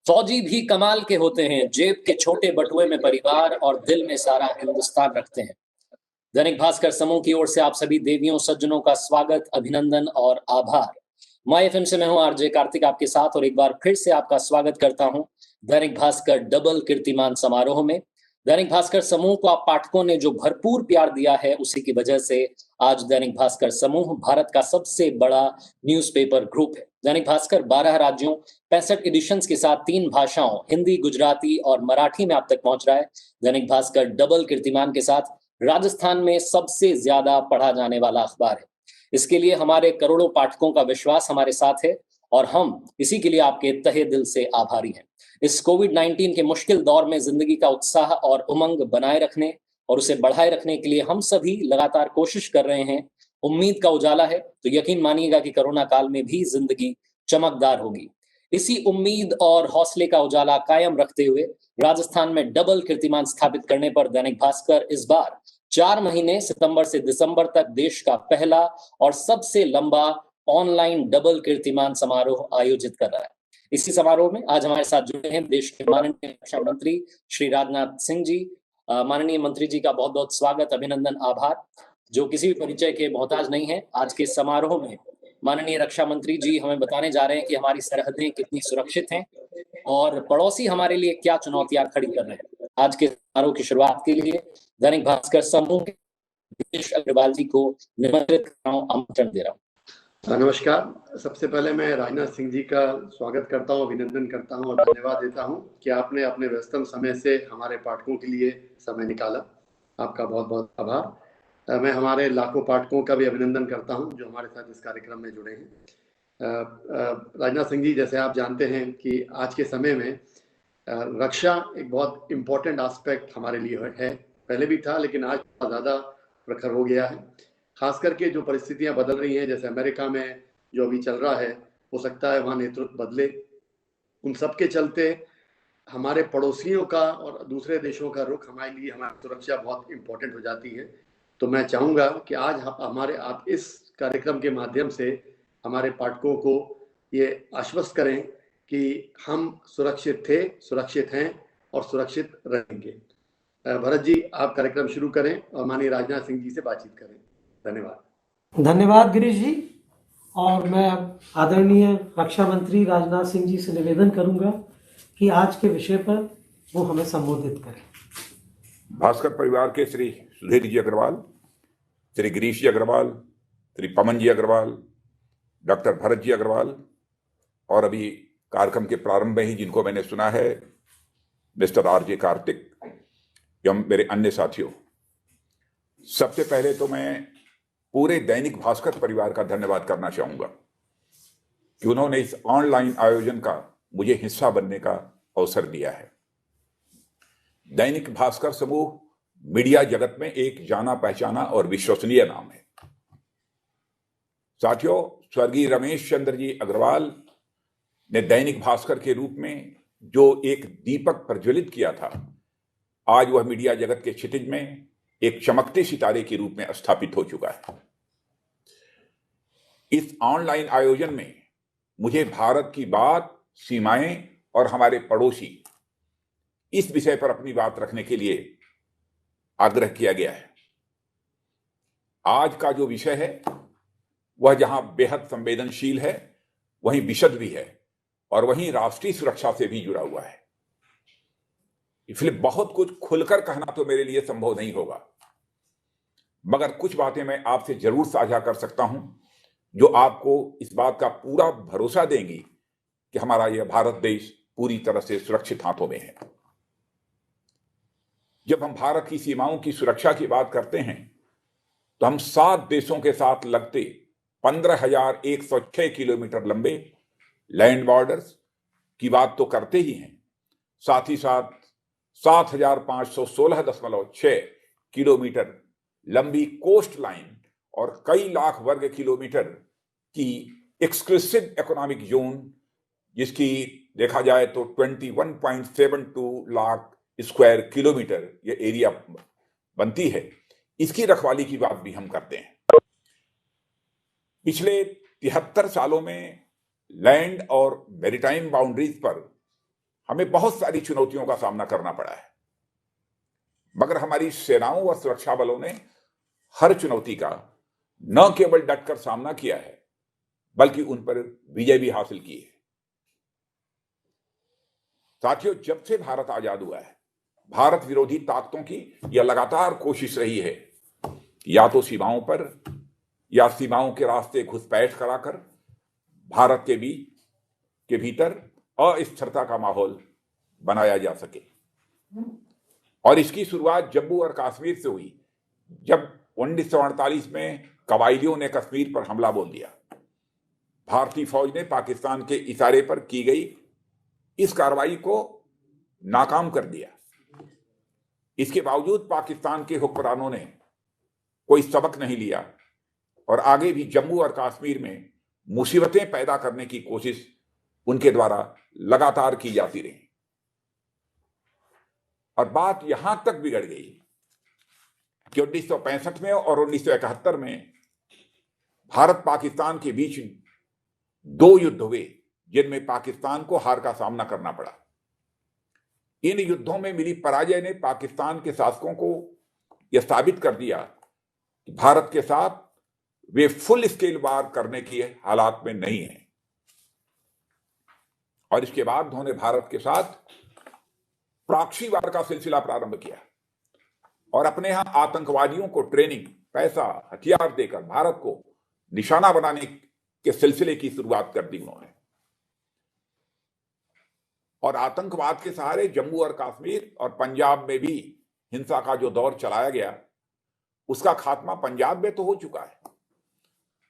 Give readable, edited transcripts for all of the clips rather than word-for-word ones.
फौजी भी कमाल के होते हैं, जेब के छोटे बटुए में परिवार और दिल में सारा हिंदुस्तान रखते हैं। दैनिक भास्कर समूह की ओर से आप सभी देवियों सज्जनों का स्वागत, अभिनंदन और आभार। माय एफएम से मैं हूं आरजे कार्तिक आपके साथ और एक बार फिर से आपका स्वागत करता हूं दैनिक भास्कर डबल कीर्तिमान समारोह में। दैनिक भास्कर समूह को आप पाठकों ने जो भरपूर प्यार दिया है, उसी की वजह से आज दैनिक भास्कर समूह भारत का सबसे बड़ा न्यूज़पेपर ग्रुप है। दैनिक भास्कर 12 राज्यों 65 एडिशंस के साथ 3 भाषाओं हिंदी, गुजराती और मराठी में आप तक पहुंच रहा है। दैनिक भास्कर डबल कीर्तिमान के साथ राजस्थान में सबसे ज्यादा पढ़ा जाने वाला अखबार है। इसके लिए हमारे करोड़ों पाठकों का विश्वास हमारे साथ है और हम इसी के लिए आपके तहे दिल से आभारी हैं। इस कोविड-19 के मुश्किल दौर में जिंदगी का उत्साह और उमंग बनाए रखने और उसे बढ़ाए रखने के लिए हम सभी लगातार कोशिश कर रहे हैं। उम्मीद का उजाला है तो यकीन मानिएगा कि कोरोना काल में भी जिंदगी चमकदार होगी। इसी उम्मीद और हौसले का उजाला कायम रखते हुए राजस्थान में डबल कीर्तिमान स्थापित करने पर दैनिक भास्कर इस बार 4 महीने सितंबर से दिसंबर तक देश का पहला और सबसे लंबा ऑनलाइन डबल कीर्तिमान समारोह आयोजित कर रहा है। इसी समारोह में आज हमारे साथ जुड़े हैं देश के माननीय रक्षा मंत्री श्री राजनाथ सिंह जी। माननीय मंत्री जी का बहुत बहुत स्वागत, अभिनंदन, आभार। जो किसी भी परिचय के मोहताज नहीं है, आज के समारोह में माननीय रक्षा मंत्री जी हमें बताने जा रहे हैं कि हमारी सरहदें कितनी सुरक्षित हैं और पड़ोसी हमारे लिए क्या चुनौतियां खड़ी कर रहे हैं। आज के समारोह की शुरुआत के लिए दैनिक भास्कर समूह के दिनेश अग्रवाल जी को निमंत्रित कर रहा हूं, आमंत्रण दे रहा हूं। नमस्कार। सबसे पहले मैं राजनाथ सिंह जी का स्वागत करता हूं, अभिनंदन करता हूं और धन्यवाद देता हूं कि आपने अपने व्यस्तम समय से हमारे पाठकों के लिए समय निकाला। आपका बहुत बहुत आभार। मैं हमारे लाखों पाठकों का भी अभिनंदन करता हूं जो हमारे साथ इस कार्यक्रम में जुड़े हैं। राजनाथ सिंह जी, जैसे आप जानते हैं कि आज के समय में रक्षा एक बहुत इम्पोर्टेंट एस्पेक्ट हमारे लिए है। पहले भी था लेकिन आज बहुत ज़्यादा प्रखर हो गया है। खास करके जो परिस्थितियां बदल रही हैं, जैसे अमेरिका में जो अभी चल रहा है, हो सकता है वहाँ नेतृत्व बदले। उन सब के चलते हमारे पड़ोसियों का और दूसरे देशों का रुख हमारे लिए, हमारी सुरक्षा बहुत इम्पोर्टेंट हो जाती है। तो मैं चाहूँगा कि आज आप इस कार्यक्रम के माध्यम से हमारे पाठकों को ये आश्वस्त करें कि हम सुरक्षित थे, सुरक्षित हैं और सुरक्षित रहेंगे। भरत जी, आप कार्यक्रम शुरू करें और माननीय राजनाथ सिंह जी से बातचीत करें। धन्यवाद। धन्यवाद गिरीश जी। और मैं आदरणीय रक्षा मंत्री राजनाथ सिंह जी से निवेदन करूंगा कि आज के विषय पर वो हमें संबोधित करें। भास्कर परिवार के श्री सुधीर जी अग्रवाल, श्री गिरीश जी अग्रवाल, श्री पवन जी अग्रवाल, डॉक्टर भरत जी अग्रवाल और अभी कार्यक्रम के प्रारंभ में ही जिनको मैंने सुना है, मिस्टर आरजे कार्तिक एवं मेरे अन्य साथियों, सबसे पहले तो मैं पूरे दैनिक भास्कर परिवार का धन्यवाद करना चाहूंगा कि उन्होंने इस ऑनलाइन आयोजन का मुझे हिस्सा बनने का अवसर दिया है। दैनिक भास्कर समूह मीडिया जगत में एक जाना पहचाना और विश्वसनीय नाम है। साथियों, स्वर्गीय रमेश चंद्र जी अग्रवाल ने दैनिक भास्कर के रूप में जो एक दीपक प्रज्वलित किया था, आज वह मीडिया जगत के क्षितिज में एक चमकते सितारे के रूप में स्थापित हो चुका है। इस ऑनलाइन आयोजन में मुझे भारत की बात, सीमाएं और हमारे पड़ोसी, इस विषय पर अपनी बात रखने के लिए आग्रह किया गया है। आज का जो विषय है वह जहां बेहद संवेदनशील है, वहीं विशद भी है और वहीं राष्ट्रीय सुरक्षा से भी जुड़ा हुआ है। इसलिए बहुत कुछ खुलकर कहना तो मेरे लिए संभव नहीं होगा, मगर कुछ बातें मैं आपसे जरूर साझा कर सकता हूं जो आपको इस बात का पूरा भरोसा देंगी कि हमारा यह भारत देश पूरी तरह से सुरक्षित हाथों में है। जब हम भारत की सीमाओं की सुरक्षा की बात करते हैं तो हम 7 देशों के साथ लगते 15,106 किलोमीटर लंबे लैंड बॉर्डर्स की बात तो करते ही हैं, साथ ही साथ 7,516.6 किलोमीटर लंबी कोस्ट लाइन और कई लाख वर्ग किलोमीटर की एक्सक्लूसिव इकोनॉमिक जोन, जिसकी देखा जाए तो 21.72 लाख स्क्वायर किलोमीटर ये एरिया बनती है, इसकी रखवाली की बात भी हम करते हैं। पिछले 73 सालों में लैंड और मैरीटाइम बाउंड्रीज पर हमें बहुत सारी चुनौतियों का सामना करना पड़ा है, मगर हमारी सेनाओं और सुरक्षा बलों ने हर चुनौती का न केवल डटकर सामना किया है, बल्कि उन पर विजय भी हासिल की है। साथियों, जब से भारत आजाद हुआ है, भारत विरोधी ताकतों की यह लगातार कोशिश रही है कि या तो सीमाओं पर या सीमाओं के रास्ते घुसपैठ कराकर भारत के भीतर अस्थिरता का माहौल बनाया जा सके। और इसकी शुरुआत जम्मू और कश्मीर से हुई, जब 1948 में कबायलियों ने कश्मीर पर हमला बोल दिया। भारतीय फौज ने पाकिस्तान के इशारे पर की गई इस कार्रवाई को नाकाम कर दिया। इसके बावजूद पाकिस्तान के हुक्मरानों ने कोई सबक नहीं लिया और आगे भी जम्मू और कश्मीर में मुसीबतें पैदा करने की कोशिश उनके द्वारा लगातार की जाती रही। और बात यहां तक बिगड़ गई कि 1965 में और 1971 में भारत पाकिस्तान के बीच 2 युद्ध हुए, जिनमें पाकिस्तान को हार का सामना करना पड़ा। इन युद्धों में मिली पराजय ने पाकिस्तान के शासकों को यह साबित कर दिया कि भारत के साथ वे फुल स्केल वार करने की हालात में नहीं है। और इसके बाद उन्होंने भारत के साथ प्रॉक्सी वार का सिलसिला प्रारंभ किया और अपने यहां आतंकवादियों को ट्रेनिंग, पैसा, हथियार देकर भारत को निशाना बनाने के सिलसिले की शुरुआत कर दी उन्होंने। और आतंकवाद के सहारे जम्मू और कश्मीर और पंजाब में भी हिंसा का जो दौर चलाया गया, उसका खात्मा पंजाब में तो हो चुका है।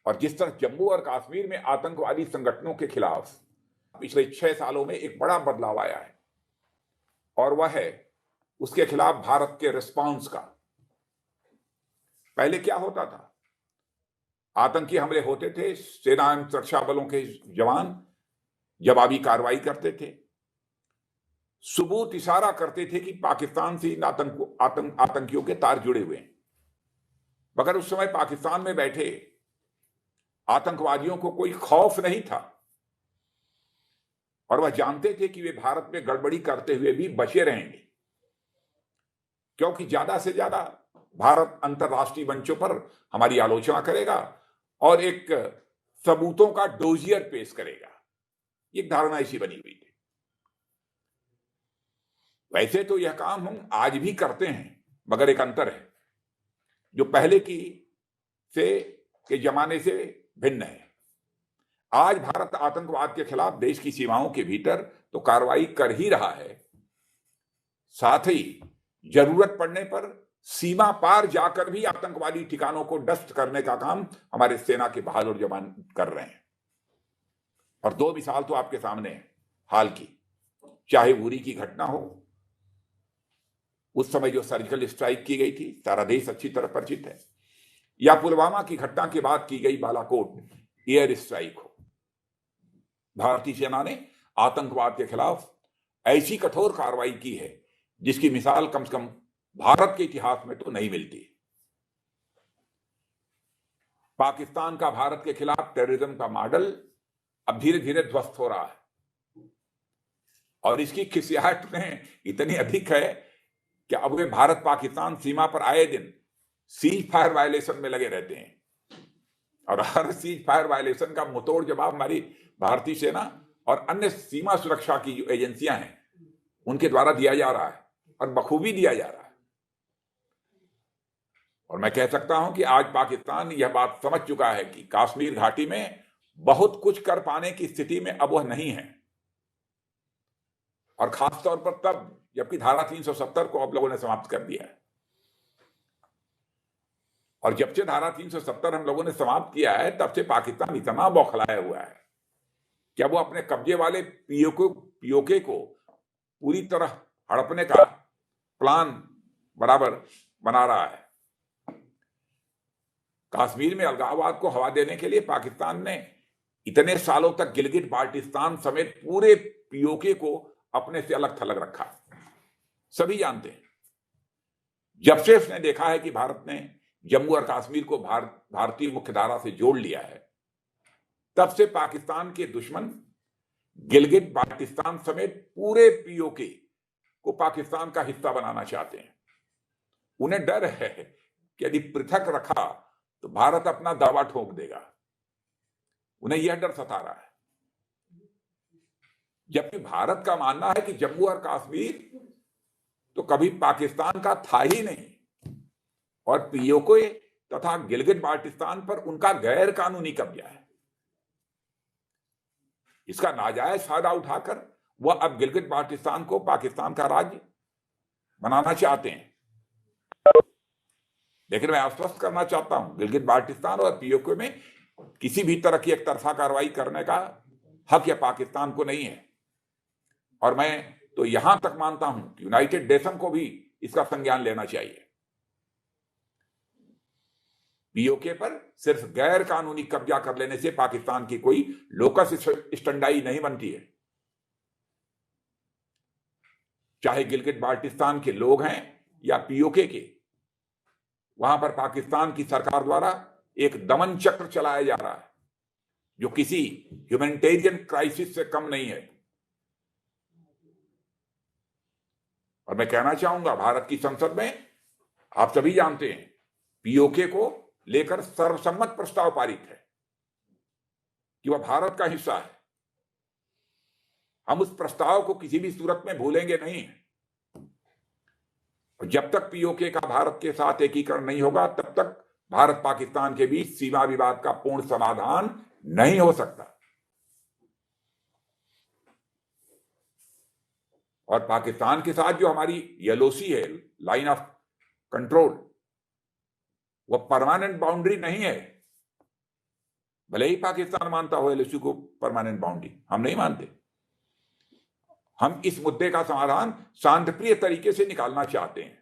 और जिस तरह जम्मू और कश्मीर में आतंकवादी संगठनों के खिलाफ पिछले 6 सालों में एक बड़ा बदलाव आया है, और वह है उसके खिलाफ भारत के रिस्पांस का। पहले क्या होता था? आतंकी हमले होते थे, सेना एवं सुरक्षा बलों के जवान जवाबी कार्रवाई करते थे, सबूत इशारा करते थे कि पाकिस्तान से आतंकियों के तार जुड़े हुए हैं। मगर उस समय पाकिस्तान में बैठे आतंकवादियों को कोई खौफ नहीं था और वह जानते थे कि वे भारत में गड़बड़ी करते हुए भी बचे रहेंगे, क्योंकि ज्यादा से ज्यादा भारत अंतर्राष्ट्रीय मंचों पर हमारी आलोचना करेगा और एक सबूतों का डोजियर पेश करेगा। एक धारणा ऐसी बनी हुई थी। वैसे तो यह काम हम आज भी करते हैं, मगर एक अंतर है जो पहले के जमाने से भिन्न है। आज भारत आतंकवाद के खिलाफ देश की सीमाओं के भीतर तो कार्रवाई कर ही रहा है, साथ ही जरूरत पड़ने पर सीमा पार जाकर भी आतंकवादी ठिकानों को डस्ट करने का काम हमारे सेना के बहादुर जवान कर रहे हैं। और 2 मिसाल तो आपके सामने है हाल की, चाहे उरी की घटना हो, उस समय जो सर्जिकल स्ट्राइक की गई थी, सारा देश अच्छी तरह परिचित है, या पुलवामा की घटना के बाद की गई बालाकोट एयर स्ट्राइक हो। भारतीय सेना ने आतंकवाद के खिलाफ ऐसी कठोर कार्रवाई की है जिसकी मिसाल कम से कम भारत के इतिहास में तो नहीं मिलती। पाकिस्तान का भारत के खिलाफ टेररिज्म का मॉडल अब धीरे धीरे ध्वस्त हो रहा है और इसकी खिसियाहट में इतनी अधिक है कि अब वे भारत पाकिस्तान सीमा पर आए दिन सीज फायर वायलेशन में लगे रहते हैं और हर सीज फायर वायलेशन का मुंहतोड़ जवाब हमारी भारतीय सेना और अन्य सीमा सुरक्षा की जो एजेंसियां हैं उनके द्वारा दिया जा रहा है और बखूबी दिया जा रहा है। और मैं कह सकता हूं कि आज पाकिस्तान यह बात समझ चुका है कि कश्मीर घाटी में बहुत कुछ कर पाने की स्थिति में अब वह नहीं है, और खासतौर पर तब जबकि धारा 370 को अब लोगों ने समाप्त कर दिया है। और जब से धारा 370 हम लोगों ने समाप्त किया है, तब से पाकिस्तान इतना बौखलाया हुआ है कि अब वो अपने कब्जे वाले पीओके को पूरी तरह हड़पने का प्लान बराबर बना रहा है। कश्मीर में अलगाववाद को हवा देने के लिए पाकिस्तान ने इतने सालों तक गिलगिट बाल्टिस्तान समेत पूरे पीओके को अपने से अलग थलग रखा। सभी जानते हैं, जब से उसने देखा है कि भारत ने जम्मू और कश्मीर को भारतीय मुख्यधारा से जोड़ लिया है, तब से पाकिस्तान के दुश्मन गिलगित बाल्टिस्तान समेत पूरे पीओके को पाकिस्तान का हिस्सा बनाना चाहते हैं। उन्हें डर है कि यदि पृथक रखा तो भारत अपना दावा ठोक देगा। उन्हें यह डर सता रहा है, जबकि भारत का मानना है कि जम्मू और कश्मीर तो कभी पाकिस्तान का था ही नहीं और पीओके तथा गिलगित बाल्टिस्तान पर उनका गैर कानूनी कब्जा है। इसका नाजायज फायदा उठाकर वह अब गिलगित बाल्टिस्तान को पाकिस्तान का राज्य बनाना चाहते हैं। लेकिन मैं आश्वस्त करना चाहता हूं, गिलगित बाल्टिस्तान और पीओके में किसी भी तरह की एक तरफा कार्रवाई करने का हक या पाकिस्तान को नहीं है। और मैं तो यहां तक मानता हूं कि यूनाइटेड नेशन को भी इसका संज्ञान लेना चाहिए। पीओके पर सिर्फ गैर कानूनी कब्जा कर लेने से पाकिस्तान की कोई लोकस स्टैंडाई नहीं बनती है। चाहे गिलगित बाल्टिस्तान के लोग हैं या पीओके के, वहां पर पाकिस्तान की सरकार द्वारा एक दमन चक्र चलाया जा रहा है जो किसी ह्यूमैनिटेरियन क्राइसिस से कम नहीं है। और मैं कहना चाहूंगा, भारत की संसद में आप सभी जानते हैं पीओके को लेकर सर्वसम्मत प्रस्ताव पारित है कि वह भारत का हिस्सा है। हम उस प्रस्ताव को किसी भी सूरत में भूलेंगे नहीं। और जब तक पीओके का भारत के साथ एकीकरण नहीं होगा तब तक भारत पाकिस्तान के बीच सीमा विवाद का पूर्ण समाधान नहीं हो सकता। और पाकिस्तान के साथ जो हमारी एलओसी है, लाइन ऑफ कंट्रोल, वह परमानेंट बाउंड्री नहीं है। भले ही पाकिस्तान मानता हो एलओसी को परमानेंट बाउंड्री, हम नहीं मानते। हम इस मुद्दे का समाधान शांतिप्रिय तरीके से निकालना चाहते हैं।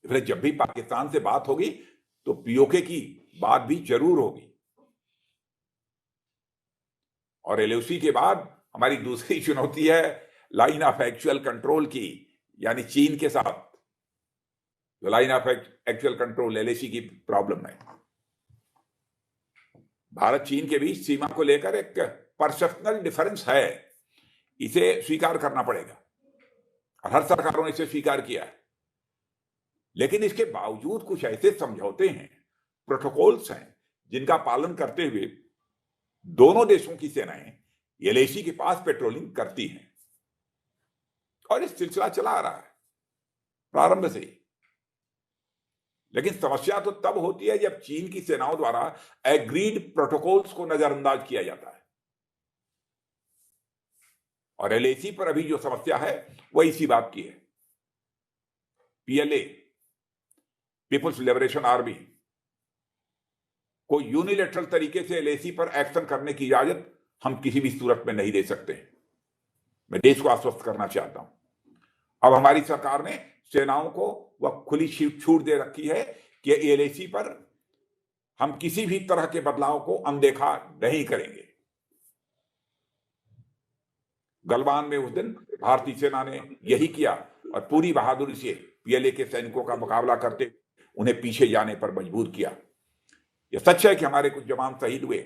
फिर जब भी पाकिस्तान से बात होगी तो पीओके की बात भी जरूर होगी। और एलओसी के बाद हमारी दूसरी चुनौती है लाइन ऑफ एक्चुअल कंट्रोल की, यानी चीन के साथ जो line of actual control LAC की प्रॉब्लम है। भारत चीन के बीच सीमा को लेकर एक परसेप्शनल डिफरेंस है, इसे स्वीकार करना पड़ेगा और हर सरकारों ने इसे स्वीकार किया है। लेकिन इसके बावजूद कुछ ऐसे समझौते हैं, प्रोटोकॉल्स हैं, जिनका पालन करते हुए दोनों देशों की सेनाएं एलएसी के पास पेट्रोलिंग करती हैं और इस सिलसिला चला आ रहा है प्रारंभ से ही। लेकिन समस्या तो तब होती है जब चीन की सेनाओं द्वारा एग्रीड प्रोटोकॉल्स को नजरअंदाज किया जाता है। और एलएसी पर अभी जो समस्या है वह इसी बात की है। पीएलए, पीपुल्स लिबरेशन आर्मी, को यूनिलैटरल तरीके से एलएसी पर एक्शन करने की इजाजत हम किसी भी सूरत में नहीं दे सकते। मैं देश को आश्वस्त करना चाहता हूं, अब हमारी सरकार ने सेनाओं को वह खुली छूट दे रखी है कि एलएसी पर हम किसी भी तरह के बदलाव को अनदेखा नहीं करेंगे। गलवान में उस दिन भारतीय सेना ने यही किया और पूरी बहादुरी से पीएलए के सैनिकों का मुकाबला करते उन्हें पीछे जाने पर मजबूर किया। यह सच है कि हमारे कुछ जवान शहीद हुए,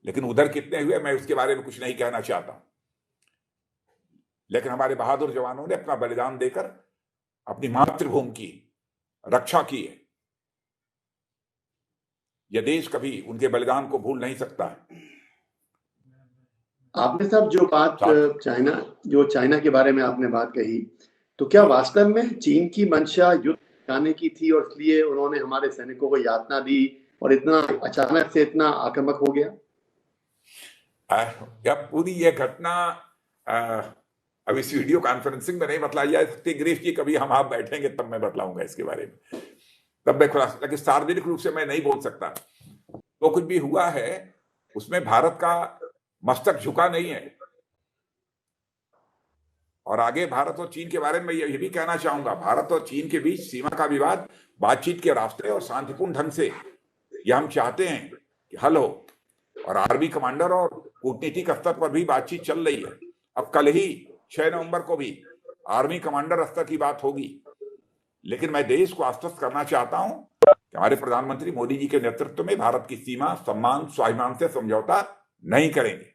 लेकिन उधर कितने हुए मैं उसके बारे में कुछ नहीं कहना चाहता। लेकिन हमारे बहादुर जवानों ने अपना बलिदान देकर अपनी मातृभूमि की रक्षा की है। यह देश कभी उनके बलिदान को भूल नहीं सकता है। आपने साहब जो बात चाइना के बारे में आपने बात कही, तो क्या वास्तव में चीन की मंशा युद्ध कराने की थी और इसलिए उन्होंने हमारे सैनिकों को यातना दी और इतना अचानक से इतना आक्रामक हो गया? जब पूरी यह घटना अब इस वीडियो कॉन्फ्रेंसिंग में नहीं बतलाई जा सकती, गिरीश जी, कभी हम आप बैठेंगे तब मैं बतलाऊंगा इसके बारे में, तब मैं खुलासा, लेकिन सार्वजनिक रूप से मैं नहीं बोल सकता। तो कुछ भी हुआ है उसमें भारत का मस्तक झुका नहीं है। और आगे भारत और चीन के बारे में यह भी कहना चाहूंगा, भारत और चीन के बीच सीमा का विवाद बातचीत के रास्ते और शांतिपूर्ण ढंग से यह हम चाहते हैं कि हल हो। और आर्मी कमांडर और कूटनीतिक स्तर पर भी बातचीत चल रही है। अब कल ही 6 नवंबर को भी आर्मी कमांडर स्तर की बात होगी। लेकिन मैं देश को आश्वस्त करना चाहता हूं कि हमारे प्रधानमंत्री मोदी जी के नेतृत्व में भारत की सीमा, सम्मान, स्वाभिमान से समझौता नहीं करेंगे।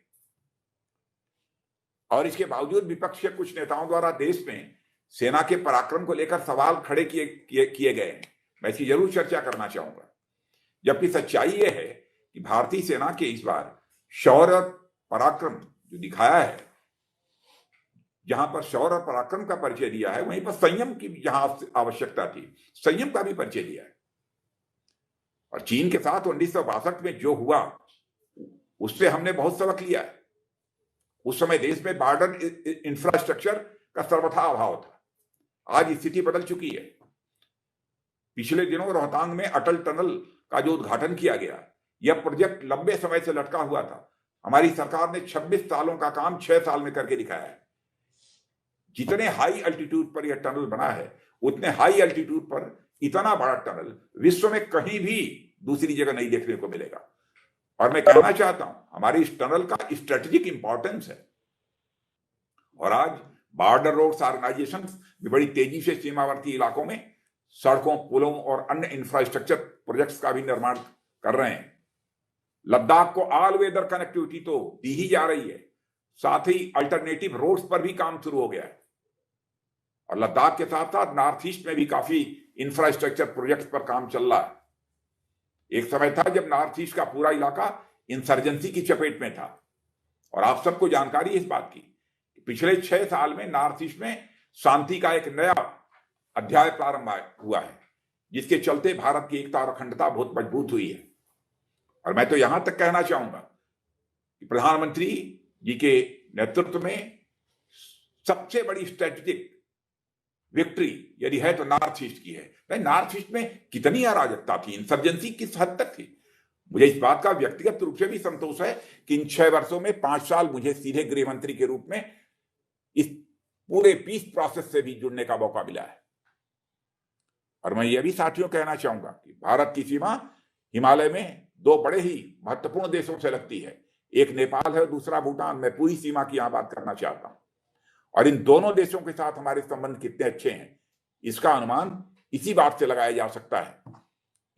और इसके बावजूद विपक्ष के कुछ नेताओं द्वारा देश में सेना के पराक्रम को लेकर सवाल खड़े किए गए हैं। मैं इसकी जरूर चर्चा करना चाहूंगा, जबकि सच्चाई यह है कि भारतीय सेना के इस बार शौर्य और पराक्रम जो दिखाया है, जहां पर शौर्य और पराक्रम का परिचय दिया है, वहीं पर संयम की जहां आवश्यकता थी, संयम का भी परिचय दिया है। और चीन के साथ 1962 में जो हुआ उससे हमने बहुत सबक लिया है। उस समय देश में बॉर्डर इंफ्रास्ट्रक्चर का सर्वथा अभाव था। आज स्थिति बदल चुकी है। पिछले दिनों रोहतांग में अटल टनल का जो उद्घाटन किया गया, यह प्रोजेक्ट लंबे समय से लटका हुआ था। हमारी सरकार ने 26 सालों का काम 6 साल में करके दिखाया है। जितने हाई अल्टीट्यूड पर यह टनल बना है, उतने हाई अल्टीट्यूड पर इतना बड़ा टनल विश्व में कहीं भी दूसरी जगह नहीं देखने को मिलेगा। और मैं कहना चाहता हूं, हमारी इस टनल का स्ट्रेटेजिक इंपॉर्टेंस है। और आज बॉर्डर रोड्स ऑर्गेनाइजेशन भी बड़ी तेजी से सीमावर्ती इलाकों में सड़कों, पुलों और अन्य इंफ्रास्ट्रक्चर प्रोजेक्ट्स का भी निर्माण कर रहे हैं। लद्दाख को ऑल वेदर कनेक्टिविटी तो दी ही जा रही है, साथ ही अल्टरनेटिव रोड्स पर भी काम शुरू हो गया है। और लद्दाख के साथ साथ नॉर्थ ईस्ट में भी काफी इंफ्रास्ट्रक्चर प्रोजेक्ट्स पर काम चल रहा है। एक समय था जब नॉर्थ ईस्ट का पूरा इलाका इंसर्जेंसी की चपेट में था। और आप सबको जानकारी है इस बात की, पिछले 6 साल में नॉर्थ ईस्ट में शांति का एक नया अध्याय प्रारंभ हुआ है, जिसके चलते भारत की एकता और अखंडता बहुत मजबूत हुई है। और मैं तो यहां तक कहना चाहूंगा कि प्रधानमंत्री जी के नेतृत्व में सबसे बड़ी स्ट्रेटेजिक विक्ट्री यदि है तो नॉर्थ ईस्ट की है। भाई, नॉर्थ ईस्ट में कितनी अराजकता थी, इंसर्जेंसी किस हद तक थी। मुझे इस बात का व्यक्तिगत रूप से भी संतोष है कि इन 6 वर्षों में 5 साल मुझे सीधे गृह मंत्री के रूप में इस पूरे पीस प्रोसेस से भी जुड़ने का मौका मिला है। और मैं यह भी साथियों कहना चाहूंगा कि भारत की सीमा हिमालय में 2 बड़े ही महत्वपूर्ण देशों से लगती है, एक नेपाल है और दूसरा भूटान। मैं पूरी सीमा की यहां बात करना चाहता हूं। और इन दोनों देशों के साथ हमारे संबंध कितने अच्छे हैं, इसका अनुमान इसी बात से लगाया जा सकता है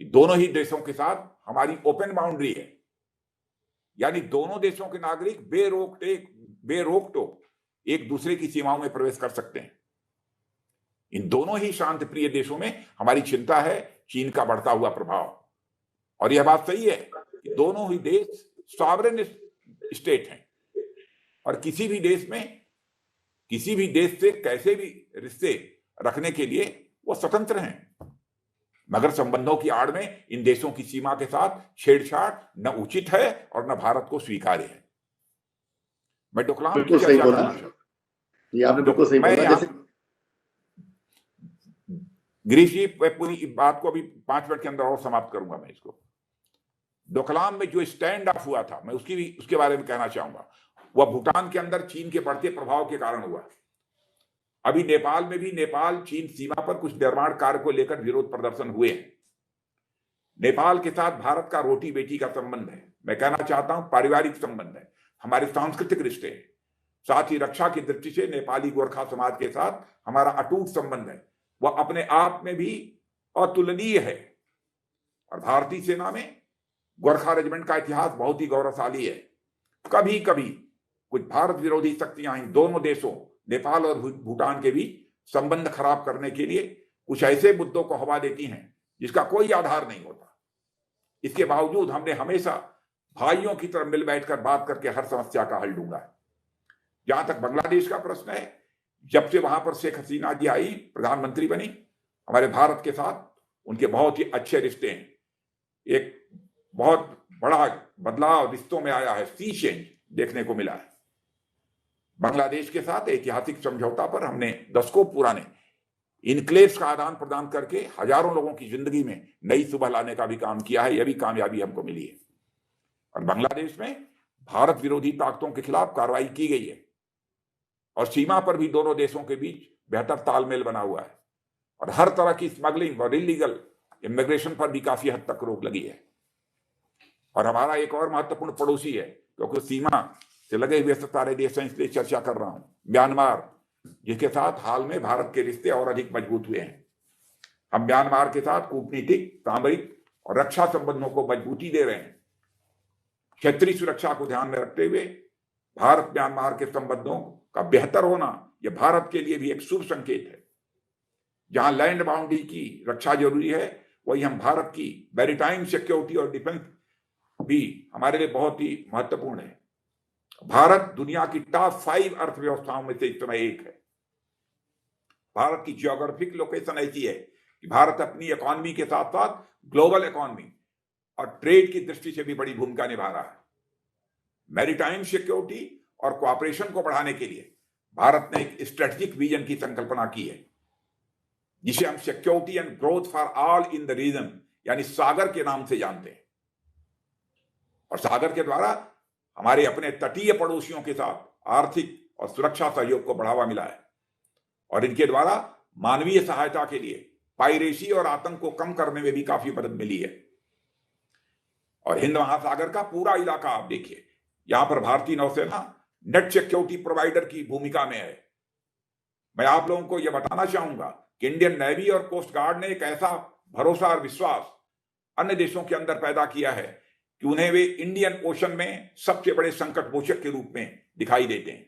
कि दोनों ही देशों के साथ हमारी ओपन बाउंड्री है, यानी दोनों देशों के नागरिक बेरोक टोक एक दूसरे की सीमाओं में प्रवेश कर सकते हैं। इन दोनों ही शांत प्रिय देशों में हमारी चिंता है चीन का बढ़ता हुआ प्रभाव। और यह बात सही है कि दोनों ही देश सॉवरेन स्टेट हैं और किसी भी देश से कैसे भी रिश्ते रखने के लिए वो स्वतंत्र हैं। मगर संबंधों की आड़ में इन देशों की सीमा के साथ छेड़छाड़ न उचित है और न भारत को स्वीकार्य है। मैं डोकलाम की चर्चा करना चाहूंगा। ये आपने बिल्कुल सही बोला। जैसे गिरीश जी, पूरी बात को अभी 5 मिनट के अंदर और समाप्त करूंगा मैं इसको। डोकलाम में जो स्टैंड ऑफ हुआ था, मैं उसके बारे में कहना चाहूंगा। वह भूटान के अंदर चीन के बढ़ते प्रभाव के कारण हुआ। अभी नेपाल में भी नेपाल चीन सीमा पर कुछ निर्माण कार्य को लेकर विरोध प्रदर्शन हुए हैं। नेपाल के साथ भारत का रोटी बेटी का संबंध है। मैं कहना चाहता हूं पारिवारिक संबंध है, हमारे सांस्कृतिक रिश्ते हैं। साथ ही रक्षा की दृष्टि से नेपाली गोरखा समाज के साथ हमारा अटूट संबंध है, वह अपने आप में भी अतुलनीय है। और भारतीय सेना में गोरखा रेजिमेंट का इतिहास बहुत ही गौरवशाली है। कभी कभी कुछ भारत विरोधी शक्तियां इन दोनों देशों नेपाल और भूटान के बीच संबंध खराब करने के लिए कुछ ऐसे मुद्दों को हवा देती हैं जिसका कोई आधार नहीं होता। इसके बावजूद हमने हमेशा भाइयों की तरह मिल बैठकर बात करके हर समस्या का हल ढूंढा है। जहां तक बांग्लादेश का प्रश्न है, जब से वहां पर शेख हसीना जी आई, प्रधानमंत्री बनी, हमारे भारत के साथ उनके बहुत ही अच्छे रिश्ते हैं। एक बहुत बड़ा बदलाव रिश्तों में आया है, सी चेंज देखने को मिला है। बांग्लादेश के साथ ऐतिहासिक समझौता पर हमने दशकों पुराने इनक्लेव्स का आदान प्रदान करके हजारों लोगों की जिंदगी में नई सुबह लाने का भी काम किया है। यह भी कामयाबी हमको मिली है। और बांग्लादेश में भारत विरोधी ताकतों के खिलाफ कार्रवाई की गई है और सीमा पर भी दोनों देशों के बीच बेहतर तालमेल बना हुआ है। और हर तरह की स्मगलिंग और इलीगल इमिग्रेशन पर भी काफी हद तक रोक लगी है। और हमारा एक और महत्वपूर्ण पड़ोसी है, क्योंकि सीमा से लगे हुए सारे देश हैं, इसलिए चर्चा कर रहा हूं, म्यांमार, जिसके साथ हाल में भारत के रिश्ते और अधिक मजबूत हुए हैं। हम म्यांमार के साथ कूटनीतिक, सामरिक और रक्षा संबंधों को मजबूती दे रहे हैं। क्षेत्रीय सुरक्षा को ध्यान में रखते हुए भारत म्यांमार के संबंधों का बेहतर होना यह भारत के लिए भी एक शुभ संकेत है। जहां लैंड बाउंड्री की रक्षा जरूरी है, वही हम भारत की मैरीटाइम सिक्योरिटी और डिफेंस भी हमारे लिए बहुत ही महत्वपूर्ण है। भारत दुनिया की टॉप 5 अर्थव्यवस्थाओं में से इस समय एक है। भारत की जियोग्राफिक लोकेशन ऐसी है कि भारत अपनी इकोनॉमी के साथ साथ ग्लोबल इकोनॉमी और ट्रेड की दृष्टि से भी बड़ी भूमिका निभा रहा है। मैरीटाइम सिक्योरिटी और कोऑपरेशन को बढ़ाने के लिए भारत ने एक स्ट्रेटेजिक विजन की संकल्पना की है, जिसे हम security and growth for all in the region यानी सागर के नाम से जानते हैं। और सागर के द्वारा हमारे अपने तटीय पड़ोसियों के साथ आर्थिक और सुरक्षा सहयोग को बढ़ावा मिला है और इनके द्वारा मानवीय सहायता के लिए पायरेसी और आतंक को कम करने में भी काफी मदद मिली है। और हिंद महासागर का पूरा इलाका आप देखिए, यहां पर भारतीय नौसेना नेट सिक्योरिटी प्रोवाइडर की भूमिका में है। मैं आप लोगों को यह बताना चाहूंगा कि इंडियन नेवी और कोस्ट गार्ड ने एक ऐसा भरोसा और विश्वास अन्य देशों के अंदर पैदा किया है कि उन्हें वे इंडियन ओशन में सबसे बड़े संकट मोचक के रूप में दिखाई देते हैं।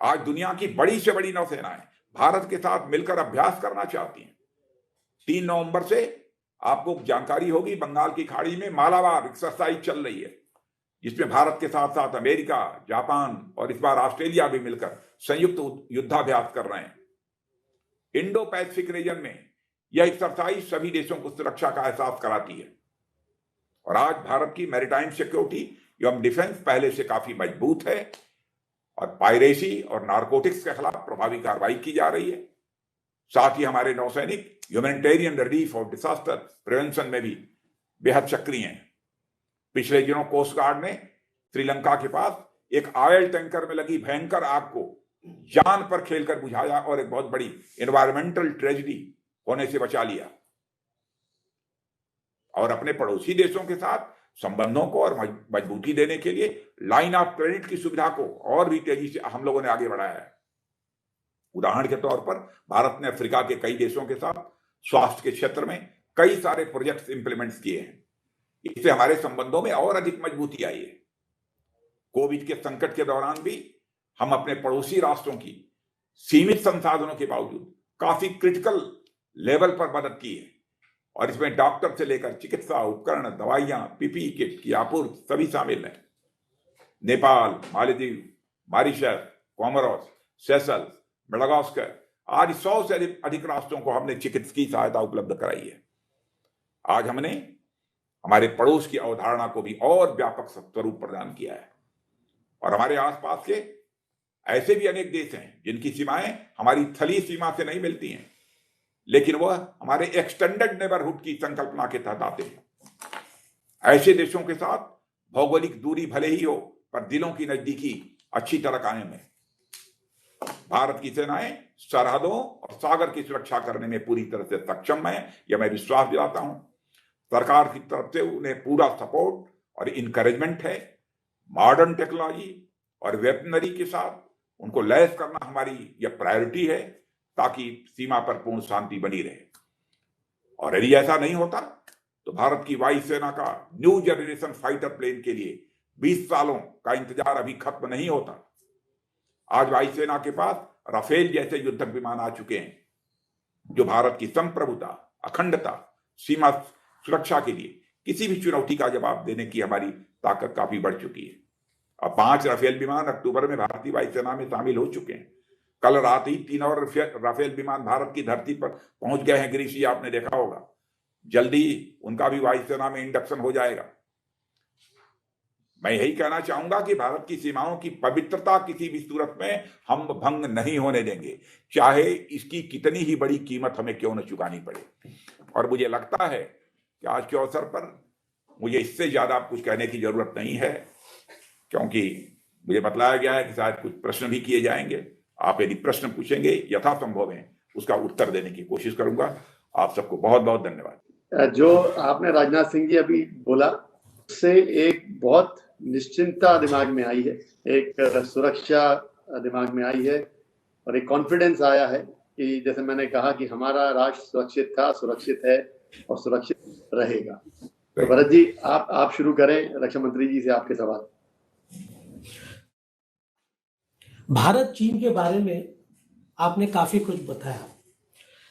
आज दुनिया की बड़ी से बड़ी नौसेनाएं भारत के साथ मिलकर अभ्यास करना चाहती हैं। 3 नवंबर से आपको जानकारी होगी, बंगाल की खाड़ी में मालाबार एक्सरसाइज चल रही है, जिसमें भारत के साथ साथ अमेरिका, जापान और इस बार ऑस्ट्रेलिया भी मिलकर संयुक्त युद्धाभ्यास कर रहे हैं। इंडो पैसिफिक रीजन में यह एक्सरसाइज सभी देशों को सुरक्षा का एहसास कराती है और आज भारत की मैरीटाइम सिक्योरिटी एवं डिफेंस पहले से काफी मजबूत है और पायरेसी और नारकोटिक्स के खिलाफ प्रभावी कार्रवाई की जा रही है। साथ ही हमारे नौसैनिक ह्यूमैनिटेरियन रिलीफ और डिजास्टर प्रिवेंशन में भी बेहद सक्रिय हैं। पिछले दिनों कोस्ट गार्ड ने श्रीलंका के पास एक ऑयल टैंकर में लगी भयंकर आग को जान पर खेलकर बुझाया और एक बहुत बड़ी एनवायरमेंटल ट्रेजेडी होने से बचा लिया। और अपने पड़ोसी देशों के साथ संबंधों को और मजबूती देने के लिए लाइन ऑफ क्रेडिट की सुविधा को और भी तेजी से हम लोगों ने आगे बढ़ाया है। उदाहरण के तौर पर भारत ने अफ्रीका के कई देशों के साथ स्वास्थ्य के क्षेत्र में कई सारे प्रोजेक्ट्स इंप्लीमेंट किए हैं। इससे हमारे संबंधों में और अधिक मजबूती आई है। कोविड के संकट के दौरान भी हम अपने पड़ोसी राष्ट्रों की सीमित संसाधनों के बावजूद काफी क्रिटिकल लेवल पर मदद की है और इसमें डॉक्टर से लेकर चिकित्सा उपकरण, दवाइयां, पीपीई किट की आपूर्ति सभी शामिल हैं। Nepal, Maldives, Mauritius, Comoros, Seychelles, Madagascar आज 100 से अधिक राष्ट्रों को हमने चिकित्सकीय सहायता उपलब्ध कराई है। आज हमने हमारे पड़ोस की अवधारणा को भी और व्यापक स्वरूप प्रदान किया है और हमारे आसपास के ऐसे भी अनेक देश हैं जिनकी सीमाएं हमारी थली सीमा से नहीं मिलती हैं, लेकिन वह हमारे एक्सटेंडेड नेबरहुड की संकल्पना के तहत आते हैं। ऐसे देशों के साथ भौगोलिक दूरी भले ही हो, पर दिलों की नजदीकी अच्छी तरह कायम है। भारत की सेनाएं सरहदों और सागर की सुरक्षा करने में पूरी तरह से सक्षम है, यह मैं विश्वास दिलाता हूं। सरकार की तरफ से उन्हें पूरा सपोर्ट और इनकरेजमेंट है। मॉडर्न टेक्नोलॉजी और वेपनरी के साथ उनको लैस करना हमारी यह प्रायोरिटी है ताकि सीमा पर पूर्ण शांति बनी रहे। और यदि ऐसा नहीं होता तो भारत की वायुसेना का न्यू जनरेशन फाइटर प्लेन के लिए 20 सालों का इंतजार अभी खत्म नहीं होता। आज वायुसेना के पास राफेल जैसे युद्धक विमान आ चुके हैं जो भारत की संप्रभुता, अखंडता, सीमा सुरक्षा के लिए किसी भी चुनौती का जवाब देने की हमारी ताकत काफी बढ़ चुकी है। अब 5 राफेल विमान अक्टूबर में भारतीय वायुसेना में शामिल हो चुके हैं। कल रात ही 3 और राफेल विमान भारत की धरती पर पहुंच गए हैं। गिरीश जी, आपने देखा होगा, जल्दी उनका भी वायुसेना में इंडक्शन हो जाएगा। मैं यही कहना चाहूंगा कि भारत की सीमाओं की पवित्रता किसी भी सूरत में हम भंग नहीं होने देंगे, चाहे इसकी कितनी ही बड़ी कीमत हमें क्यों न चुकानी पड़े। और मुझे लगता है कि आज के अवसर पर मुझे इससे ज्यादा कुछ कहने की जरूरत नहीं है, क्योंकि मुझे बतलाया गया है कि शायद कुछ प्रश्न भी किए जाएंगे। आप यदि प्रश्न पूछेंगे यथासंभव है उसका उत्तर देने की कोशिश करूंगा। आप सबको बहुत बहुत धन्यवाद। जो आपने राजनाथ सिंह जी अभी बोला उससे एक बहुत निश्चिंतता दिमाग में आई है, एक सुरक्षा दिमाग में आई है और एक कॉन्फिडेंस आया है कि जैसे मैंने कहा कि हमारा राष्ट्र सुरक्षित था, सुरक्षित है और सुरक्षित रहेगा। तो भरत जी आप शुरू करें, रक्षा मंत्री जी से आपके सवाल। भारत चीन के बारे में आपने काफी कुछ बताया।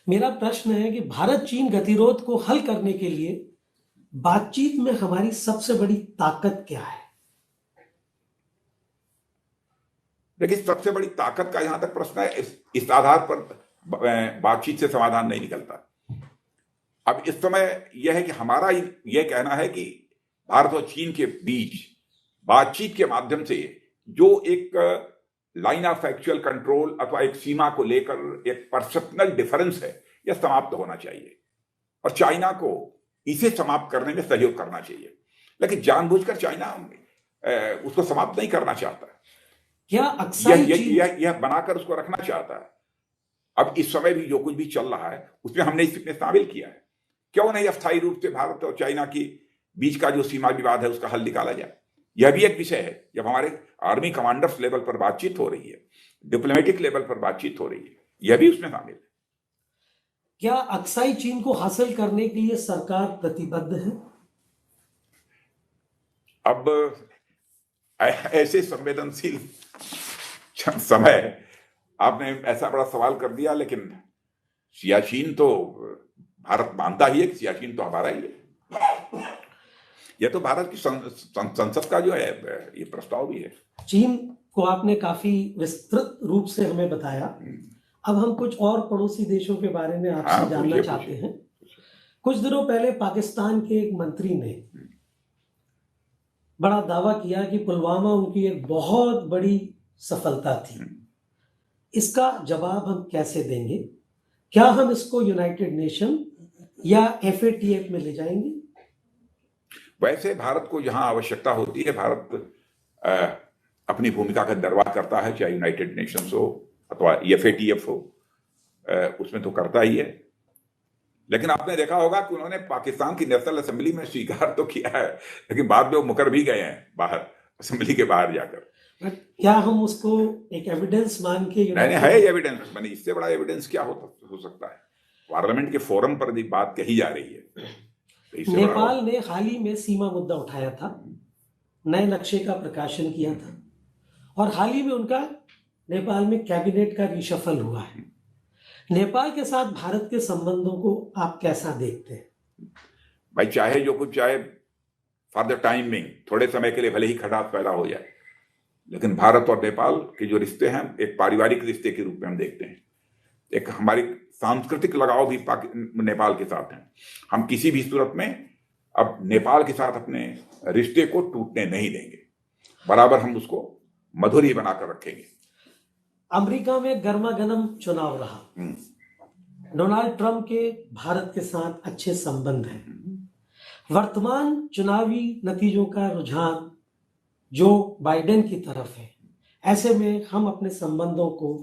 मेरा प्रश्न है कि भारत चीन गतिरोध को हल करने के लिए बातचीत में हमारी सबसे बड़ी ताकत क्या है? देखिए, सबसे बड़ी ताकत का जहां तक प्रश्न है, इस आधार पर बातचीत से समाधान नहीं निकलता। अब इस समय यह है कि हमारा यह कहना है कि भारत और चीन के बीच बातचीत के माध्यम से जो एक लाइन ऑफ एक्चुअल कंट्रोल अथवा एक सीमा को लेकर एक परसेप्शनल डिफरेंस है, यह समाप्त होना चाहिए और चाइना को इसे समाप्त करने में सहयोग करना चाहिए। लेकिन जानबूझकर चाइना उसको समाप्त नहीं करना चाहता, क्या अक्साई यह बनाकर उसको रखना चाहता है। अब इस समय भी जो कुछ भी चल रहा है उसमें हमने इसमें शामिल किया है। क्यों नहीं अस्थायी रूप से भारत और चाइना की बीच का जो सीमा विवाद है उसका हल निकाला जाए। यह भी एक विषय है। जब हमारे आर्मी कमांडर्स लेवल पर बातचीत हो रही है, डिप्लोमेटिक लेवल पर बातचीत हो रही है, यह भी उसमें शामिल है। क्या अक्साई चीन को हासिल करने के लिए सरकार प्रतिबद्ध है? अब ऐसे संवेदनशील समय आपने ऐसा बड़ा सवाल कर दिया, लेकिन सियाचिन तो भारत मानता ही है कि सियाचिन तो हमारा ही है। यह तो भारत की संसद का जो है ये प्रस्ताव भी है। चीन को आपने काफी विस्तृत रूप से हमें बताया। अब हम कुछ और पड़ोसी देशों के बारे में आपसे जानना चाहते हैं। कुछ दिनों पहले पाकिस्तान के एक मंत्री ने बड़ा दावा किया कि पुलवामा उनकी एक बहुत बड़ी सफलता थी। इसका जवाब हम कैसे देंगे? क्या हम इसको यूनाइटेड नेशन या FATF में ले जाएंगे? वैसे भारत को जहां आवश्यकता होती है, भारत अपनी भूमिका का निर्वाह करता है, चाहे यूनाइटेड नेशंस हो अथवा FATF हो, उसमें तो करता ही है। लेकिन आपने देखा होगा कि उन्होंने पाकिस्तान की नेशनल असेंबली में स्वीकार तो किया है, लेकिन बाद में वो मुकर भी गए हैं बाहर, असेंबली के बाहर जाकर। क्या हम उसको एक एविडेंस मान के? नहीं, है एविडेंस। मैंने इससे बड़ा एविडेंस क्या हो सकता है? पार्लियामेंट के फोरम पर भी बात कही जा रही है। नेपाल ने हाल ही में सीमा मुद्दा उठाया था, नए नक्शे का प्रकाशन किया था और हाल ही में उनका नेपाल में कैबिनेट का रिशफल हुआ है। नेपाल के साथ भारत के संबंधों को आप कैसा देखते हैं? भाई, चाहे जो कुछ चाहे, फॉर द टाइम बिंग, थोड़े समय के लिए भले ही खटास पैदा हो जाए, लेकिन भारत और नेपाल के जो रिश्ते हैं एक पारिवारिक रिश्ते के रूप में हम देखते हैं। एक हमारी सांस्कृतिक लगाव भी नेपाल के साथ है। हम किसी भी सूरत में अब नेपाल के साथ अपने रिश्ते को टूटने नहीं देंगे, बराबर हम उसको मधुर ही बनाकर रखेंगे। अमेरिका में गर्मागर्म चुनाव रहा। डोनाल्ड ट्रंप के भारत के साथ अच्छे संबंध हैं। वर्तमान चुनावी नतीजों का रुझान जो बाइडेन की तरफ है, ऐसे में हम अपने संबंधों को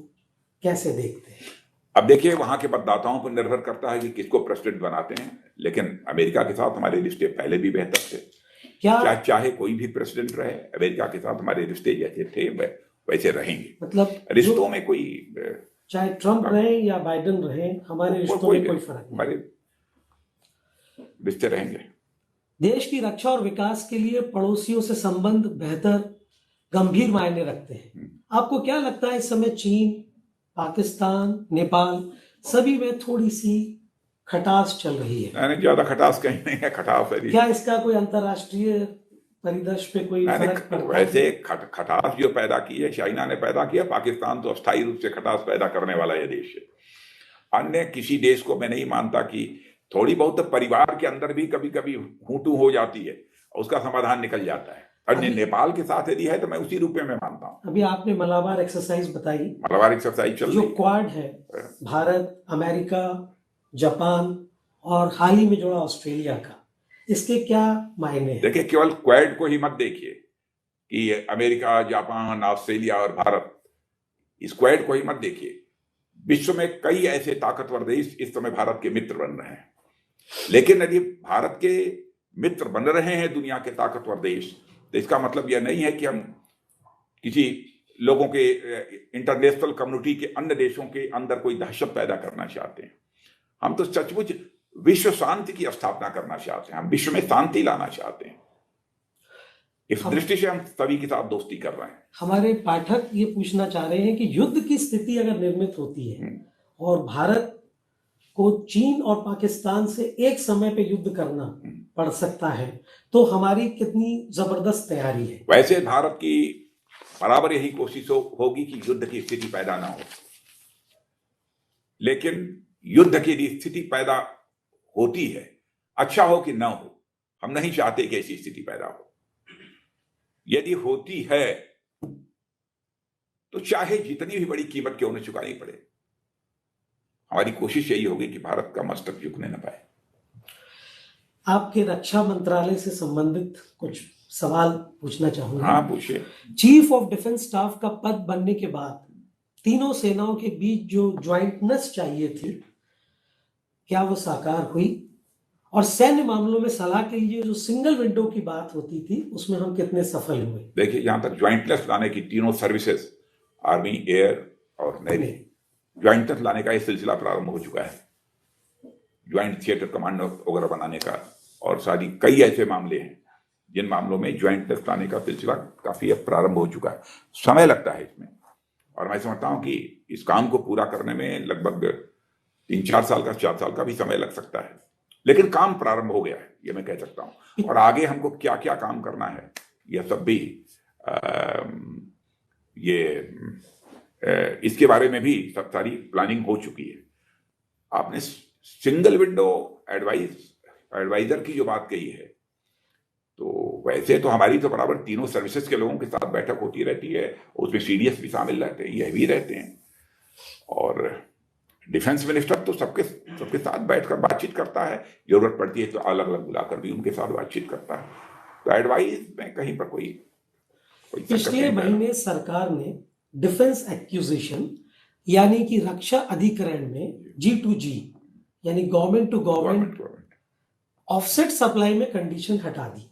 कैसे देखते हैं? अब देखिए, वहां के मतदाताओं पर निर्भर करता है कि किसको प्रेसिडेंट बनाते हैं, लेकिन अमेरिका के साथ हमारे रिश्ते पहले भी बेहतर थे। क्या चाहे कोई भी प्रेसिडेंट रहे, अमेरिका के साथ हमारे रिश्ते जैसे थे वैसे रहेंगे। मतलब रिश्तों में कोई, चाहे ट्रंप रहे या बाइडेन रहे, हमारे रिश्तों में कोई फर्क नहीं, हमारे रिश्ते रहेंगे। देश की रक्षा और विकास के लिए पड़ोसियों से संबंध बेहतर गंभीर मायने रखते हैं। आपको क्या लगता है इस समय चीन, पाकिस्तान, नेपाल सभी में थोड़ी सी खटास चल रही है? नहीं, ज्यादा खटास कहीं नहीं है। खटास है, क्या इसका कोई अंतरराष्ट्रीय परिदृश्य पे कोई फर्क पड़ता है? वैसे खटास जो पैदा की है चाइना ने पैदा किया। पाकिस्तान तो अस्थायी रूप से खटास पैदा करने वाला यह देश है। अन्य किसी देश को मैं नहीं मानता कि थोड़ी बहुत परिवार के अंदर भी कभी कभी हूटू हो जाती है, उसका समाधान निकल जाता है। अन्य नेपाल के साथ यदि है तो मैं उसी रूप में मानता हूँ। अभी आपने मलाबार एक्सरसाइज बताई, मलाबार एक्सरसाइज चल रही जो क्वाड है, भारत, अमेरिका, जापान और हाल ही में जोड़ा ऑस्ट्रेलिया का, इसके क्या मायने हैं? देखिए, केवल क्वाड को ही मत देखिए कि अमेरिका, जापान, ऑस्ट्रेलिया और भारत, इस क्वाड को ही मत देखिए। विश्व में कई ऐसे ताकतवर देश इस समय भारत के मित्र बन रहे हैं। लेकिन यदि भारत के मित्र बन रहे हैं दुनिया के ताकतवर देश, तो इसका मतलब यह नहीं है कि हम किसी लोगों के, इंटरनेशनल कम्युनिटी के अन्य देशों के अंदर कोई दहशत पैदा करना चाहते हैं। हम तो सचमुच विश्व शांति की स्थापना करना चाहते हैं। हम विश्व में शांति लाना चाहते हैं। इस दृष्टि से हम सभी के साथ दोस्ती कर रहे हैं। हमारे पाठक ये पूछना चाह रहे हैं कि युद्ध की स्थिति अगर निर्मित होती है और भारत को चीन और पाकिस्तान से एक समय पे युद्ध करना पड़ सकता है, तो हमारी कितनी जबरदस्त तैयारी है? वैसे भारत की बराबर यही कोशिश होगी कि युद्ध की स्थिति पैदा ना हो, लेकिन युद्ध की यदि स्थिति पैदा होती है, अच्छा हो कि ना हो, हम नहीं चाहते कि ऐसी स्थिति पैदा हो। यदि होती है तो चाहे जितनी भी बड़ी कीमत क्यों न चुकानी पड़े, हमारी कोशिश यही होगी कि भारत का मस्तक झुकने न पाए। आपके रक्षा मंत्रालय से संबंधित कुछ सवाल पूछना चाहूंगा। हाँ, पूछिए। चीफ ऑफ डिफेंस स्टाफ का पद बनने के बाद तीनों सेनाओं के बीच जो ज्वाइंटनेस चाहिए थी, क्या वो साकार हुई? और सैन्य मामलों में सलाह के लिए जो सिंगल विंडो की बात होती थी, उसमें हम कितने सफल हुए? देखिए, यहां तक ज्वाइंटनेस लाने की तीनों सर्विसेज, आर्मी, एयर और नेवी, ज्वाइंटनेस लाने का यह सिलसिला प्रारंभ हो चुका है। ज्वाइंट थिएटर कमांड वगैरह बनाने का, और सारी कई ऐसे मामले हैं जिन मामलों में ज्वाइंटनेस लाने का सिलसिला काफी अब प्रारंभ हो चुका है। समय लगता है इसमें, और मैं समझता हूं कि इस काम को पूरा करने में लगभग 3-4 साल का, 4 साल का भी समय लग सकता है, लेकिन काम प्रारंभ हो गया है, ये मैं कह सकता हूं। और आगे हमको क्या क्या काम करना है, यह सब भी इसके बारे में भी सब सारी प्लानिंग हो चुकी है। आपने सिंगल विंडो एडवाइजर की जो बात कही है, तो वैसे तो हमारी तो बराबर तीनों सर्विसेज के लोगों के साथ बैठक होती रहती है, उसमें सीडीएस भी शामिल रहते हैं, यह भी रहते हैं, और डिफेंस मिनिस्टर तो सबके साथ बैठकर बातचीत करता है, जरूरत पड़ती है तो अलग अलग बुलाकर भी उनके साथ बातचीत करता है। तो एडवाइस में कहीं पर कोई पिछले महीने सरकार ने डिफेंस एक्विजिशन यानी कि रक्षा अधिग्रहण में G2G यानी government to government offset supply में कंडीशन हटा दी।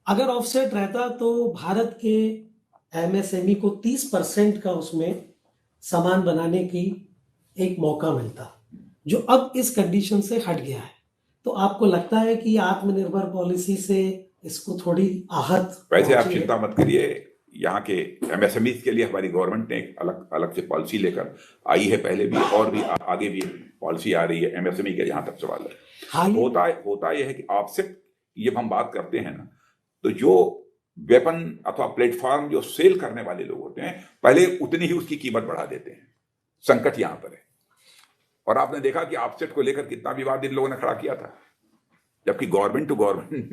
अगर ऑफसेट रहता तो भारत के एमएसएमई को 30% का उसमें सामान बनाने की एक मौका मिलता, जो अब इस कंडीशन से हट गया है। तो आपको लगता है कि आत्मनिर्भर पॉलिसी से इसको थोड़ी आहत? वैसे आप चिंता मत करिए, यहाँ के एमएसएमई के लिए हमारी गवर्नमेंट ने एक अलग से पॉलिसी लेकर आई है, पहले भी और भी आगे भी पॉलिसी आ रही है एमएसएमई के। जहां तक सवाल है, होता यह है कि ऑफसेट जब हम बात करते हैं ना, तो जो वेपन अथवा प्लेटफॉर्म जो सेल करने वाले लोग होते हैं, पहले उतनी ही उसकी कीमत बढ़ा देते हैं। संकट यहां पर है, और आपने देखा कि ऑफसेट को लेकर कितना विवाद इन लोगों ने खड़ा किया था, जबकि गवर्नमेंट टू गवर्नमेंट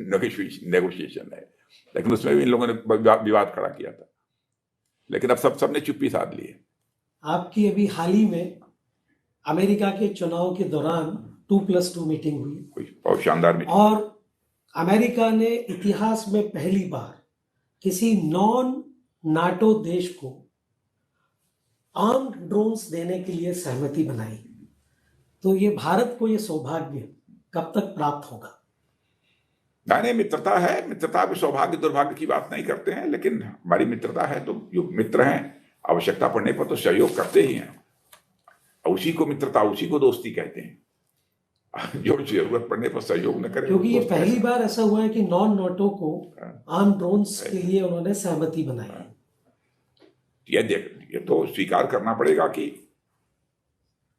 नेगोशिएशन है, लेकिन उसमें भी इन लोगों ने विवाद खड़ा किया था। लेकिन अब सबने चुप्पी साध ली है। आपकी अभी हाल ही में अमेरिका के चुनाव के दौरान 2+2 मीटिंग हुई, बहुत शानदार मीटिंग, और अमेरिका ने इतिहास में पहली बार किसी नॉन नाटो देश को आर्म्ड ड्रोन्स देने के लिए सहमति बनाई। तो ये भारत को ये सौभाग्य कब तक प्राप्त होगा? नहीं, मित्रता है, मित्रता में सौभाग्य दुर्भाग्य की बात नहीं करते हैं, लेकिन हमारी मित्रता है तो जो मित्र हैं आवश्यकता पड़ने पर तो सहयोग करते ही हैं। उसी को मित्रता, उसी को दोस्ती कहते हैं, जो जरूरत पड़ने पर सहयोग न करे। क्योंकि ये पहली बार ऐसा हुआ है कि नॉन नाटो को आर्म ड्रोन्स के लिए उन्होंने सहमति बनाई। ये तो स्वीकार करना पड़ेगा कि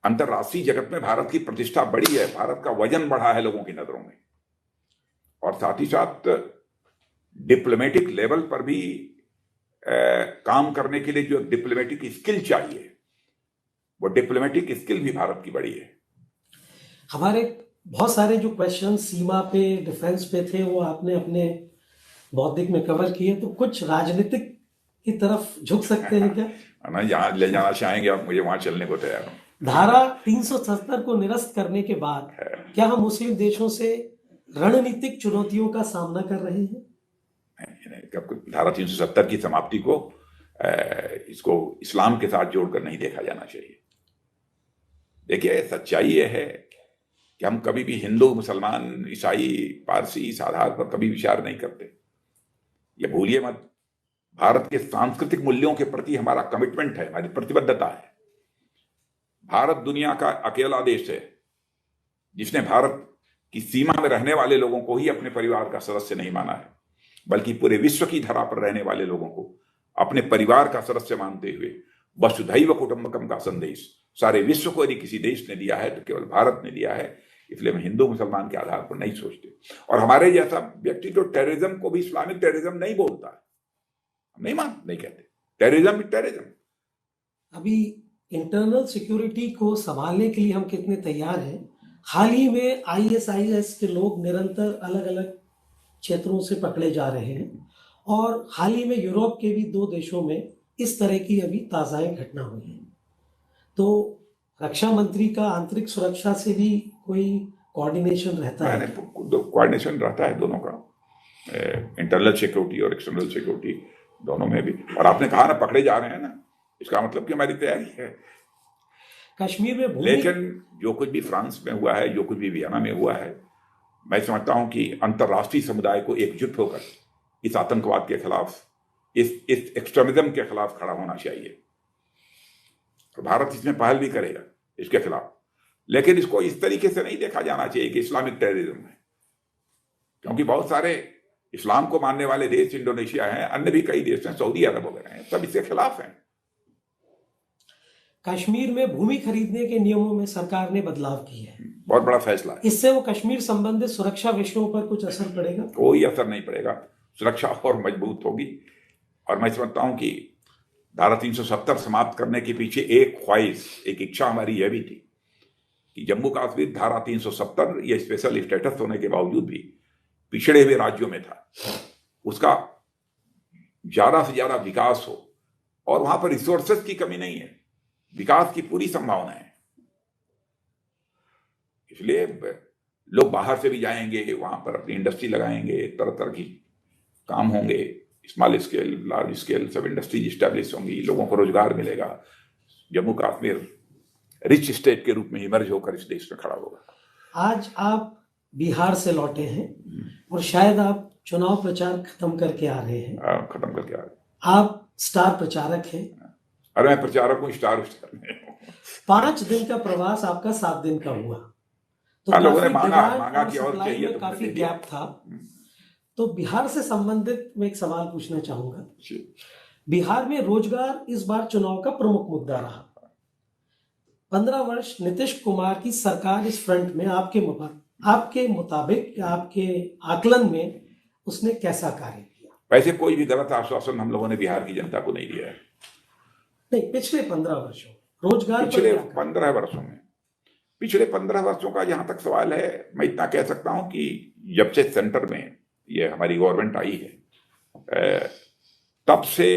अंतरराष्ट्रीय जगत में भारत की प्रतिष्ठा बढ़ी है, भारत का वजन बढ़ा है लोगों की नजरों में, और साथ ही साथ डिप्लोमेटिक लेवल पर भी काम करने के लिए जो डिप्लोमेटिक स्किल चाहिए, वो डिप्लोमेटिक स्किल भी भारत की बढ़ी है। हमारे बहुत सारे जो क्वेश्चन सीमा पे, डिफेंस पे थे, वो आपने अपने बौद्धिक में कवर किए, तो कुछ राजनीतिक की तरफ झुक सकते हैं क्या? मैं जहां ले जाना चाहेंगे आप, मुझे वहां चलने को तैयार हूं। धारा 370 को निरस्त करने के बाद क्या हम मुस्लिम देशों से रणनीतिक चुनौतियों का सामना कर रहे हैं? धारा 370 की समाप्ति को इसको इस्लाम के साथ जोड़कर नहीं देखा जाना चाहिए। देखिए, सच्चाई यह है कि हम कभी भी हिंदू, मुसलमान, ईसाई, पारसी इस आधार पर कभी विचार नहीं करते। ये भूलिए मत, भारत के सांस्कृतिक मूल्यों के प्रति हमारा कमिटमेंट है, हमारी प्रतिबद्धता है। भारत दुनिया का अकेला देश है जिसने भारत की सीमा में रहने वाले लोगों को ही अपने परिवार का सदस्य नहीं माना है। बल्कि पूरे विश्व की धरा पर रहने वाले लोगों को अपने परिवार का सदस्य मानते हुए वसुधैव कुटुंबकम का संदेश सारे विश्व को यदि किसी देश ने दिया है तो केवल भारत ने दिया है। इसलिए हम हिंदू मुसलमान के आधार पर नहीं सोचते। और हमारे जैसा व्यक्ति जो टेररिज्म को भी इस्लामिक टेररिज्म नहीं बोलता है, हम नहीं कहते टेररिज्म टेररिज्म। अभी इंटरनल सिक्योरिटी को संभालने के लिए हम कितने तैयार हैं? हाल ही में ISIS के लोग निरंतर अलग अलग क्षेत्रों से पकड़े जा रहे हैं और हाल ही में यूरोप के भी 2 देशों में इस तरह की अभी ताज़ाएं घटना हुई है। तो रक्षा मंत्री का आंतरिक सुरक्षा से भी कोई कोऑर्डिनेशन रहता है? कोऑर्डिनेशन रहता है दोनों का, इंटरनल सिक्योरिटी और एक्सटर्नल सिक्योरिटी दोनों में भी। और आपने कहा ना पकड़े जा रहे हैं ना, इसका मतलब कि हमारी तैयारी है। कश्मीर में लेकिन जो कुछ भी फ्रांस में हुआ है, जो कुछ भी वियना में हुआ है, मैं समझता हूं कि अंतर्राष्ट्रीय समुदाय को एकजुट होकर इस आतंकवाद के खिलाफ, इस एक्सट्रीमिज्म के खिलाफ खड़ा होना चाहिए। और भारत इसमें पहल भी करेगा इसके खिलाफ। लेकिन इसको इस तरीके से नहीं देखा जाना चाहिए कि इस्लामिक टेररिज्म है, क्योंकि बहुत सारे इस्लाम को मानने वाले देश इंडोनेशिया हैं, अन्य भी कई देश हैं, सऊदी अरब वगैरह हैं, सब इसके खिलाफ हैं। कश्मीर में भूमि खरीदने के नियमों में सरकार ने बदलाव किए हैं, बहुत बड़ा फैसला है। इससे वो कश्मीर संबंधित सुरक्षा विषयों पर कुछ असर पड़ेगा? कोई असर नहीं पड़ेगा, सुरक्षा और मजबूत होगी। और मैं समझता हूं कि धारा 370 समाप्त करने के पीछे एक ख्वाहिश, एक इच्छा हमारी यह भी थी कि जम्मू कश्मीर धारा 370 ये स्पेशल स्टेटस होने के बावजूद भी पिछड़े हुए राज्यों में था, उसका ज्यादा से ज्यादा विकास हो। और वहां पर रिसोर्सेज की कमी नहीं है, विकास की पूरी संभावना है। इसलिए लोग बाहर से भी जाएंगे, वहां पर अपनी इंडस्ट्री लगाएंगे, तरह तरह की काम होंगे, स्मॉल स्केल लार्ज स्केल सब इंडस्ट्रीज स्टैब्लिश होंगी, लोगों को रोजगार मिलेगा। जम्मू कश्मीर रिच स्टेट के रूप में इमर्ज होकर इस देश में खड़ा होगा। आज आप बिहार से लौटे हैं और शायद आप चुनाव प्रचार खत्म करके आ रहे हैं। खत्म करके आ रहे हैं। आप स्टार प्रचारक हैं। अरे मैं प्रचारक हूँ, स्टार नहीं हूँ। 5 दिन का प्रवास आपका 7 दिन का हुआ, तो लोगों ने मांगा कि और चाहिए तो काफी गैप था। तो बिहार से संबंधित मैं एक सवाल पूछना चाहूंगा। बिहार में रोजगार इस बार चुनाव का प्रमुख मुद्दा रहा। 15 वर्ष नीतीश कुमार की सरकार इस फ्रंट में आपके मुताबिक, आपके आकलन में उसने कैसा कार्य किया? वैसे कोई भी गलत आश्वासन हम लोगों ने बिहार की जनता को नहीं दिया है। नहीं, पिछले 15 वर्षों रोजगार, पिछले 15 वर्षों में, पिछले 15 वर्षों का जहां तक सवाल है, मैं इतना कह सकता हूं कि जब से सेंटर में ये हमारी गवर्नमेंट आई है, तब से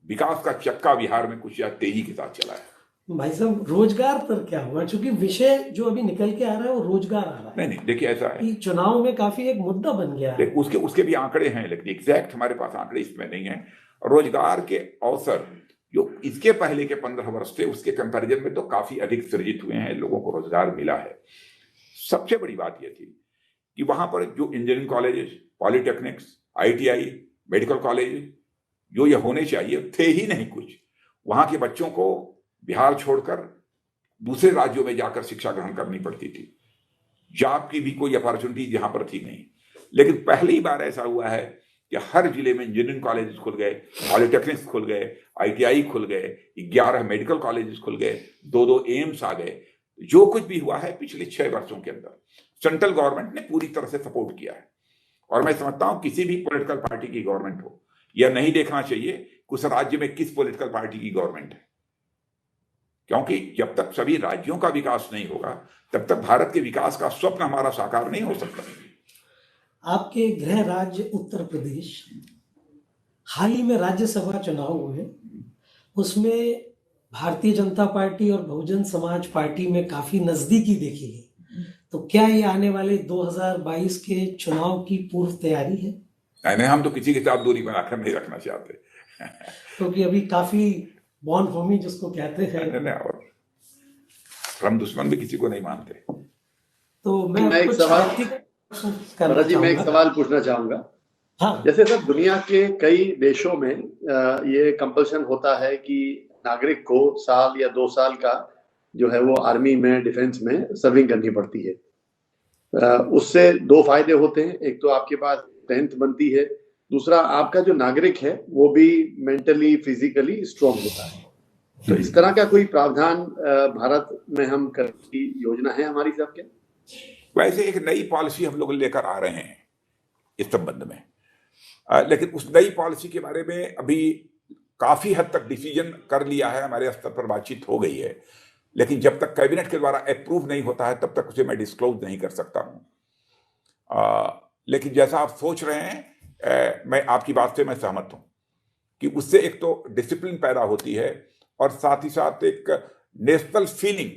विकास का चक्का बिहार में कुछ ज्यादा तेजी के साथ चला है। भाई साहब, रोजगार पर क्या हुआ? क्योंकि विषय जो अभी निकल के आ रहा है वो रोजगार आ रहा है। नहीं, देखिए ऐसा है, चुनाव में काफी एक मुद्दा बन गया है। उसके भी आंकड़े हैं, लेकिन एग्जैक्ट हमारे पास आंकड़े इसमें नहीं है। रोजगार के अवसर जो इसके पहले के 15 वर्ष थे उसके कंपैरिजन में तो काफी अधिक सृजित हुए हैं, लोगों को रोजगार मिला है। सबसे बड़ी बात यह थी कि वहां पर जो engineering colleges, polytechnics, ITI, medical college जो ये होने चाहिए थे ही नहीं कुछ। वहां के बच्चों को बिहार छोड़कर दूसरे राज्यों में जाकर शिक्षा ग्रहण करनी पड़ती थी। जॉब की भी कोई अपॉर्चुनिटी यहां पर थी नहीं। लेकिन पहली बार ऐसा हुआ है कि हर जिले में इंजीनियरिंग कॉलेजेस खुल गए, पॉलिटेक्निक्स खुल गए, ITI खुल गए, 11 मेडिकल कॉलेजेस खुल गए, 2 एम्स आ गए। जो कुछ भी हुआ है पिछले 6 वर्षों के अंदर सेंट्रल गवर्नमेंट ने पूरी तरह से सपोर्ट किया है। और मैं समझता हूं किसी भी पॉलिटिकल पार्टी की गवर्नमेंट हो, यह नहीं देखना चाहिए कि उस राज्य में किस पॉलिटिकल पार्टी की गवर्नमेंट है, क्योंकि जब तक सभी राज्यों का विकास नहीं होगा तब तक भारत के विकास का स्वप्न हमारा साकार नहीं हो सकता। आपके गृह राज्य उत्तर प्रदेश, हाल ही में राज्यसभा चुनाव हुए, उसमें भारतीय जनता पार्टी और बहुजन समाज पार्टी में काफी नजदीकी देखी गई। तो क्या ये आने वाले 2022 के चुनाव की पूर्व तैयारी है? नहीं, हम तो किसी के साथ दूरी बनाकर नहीं रखना चाहते। क्योंकि अभी काफी बॉन्ड होमी जिसको कहते हैं, और हम दुश्मन भी किसी को नहीं मानते। तो मैं एक सवाल पूछना चाहूंगा। हाँ। जैसे सर दुनिया के कई देशों में ये कंपल्शन होता है कि नागरिक को साल या 2 साल का जो है वो आर्मी में, डिफेंस में सर्विंग करनी पड़ती है। उससे 2 फायदे होते हैं। एक तो आपके पास स्ट्रेंथ बनती है, दूसरा आपका जो नागरिक है वो भी मेंटली फिजिकली स्ट्रांग होता है। तो इस तरह का कोई प्रावधान भारत में हम करने की योजना है हमारी सबके? वैसे एक नई पॉलिसी हम लोग लेकर आ रहे हैं इस संबंध में, लेकिन उस नई पॉलिसी के बारे में अभी काफी हद तक डिसीजन कर लिया है, हमारे स्तर पर बातचीत हो गई है, लेकिन जब तक कैबिनेट के द्वारा अप्रूव नहीं होता है तब तक उसे मैं डिस्क्लोज नहीं कर सकता हूं। लेकिन जैसा आप सोच रहे हैं, मैं आपकी बात से मैं सहमत हूं कि उससे एक तो डिसिप्लिन पैदा होती है और साथ ही साथ एक नेशनल फीलिंग,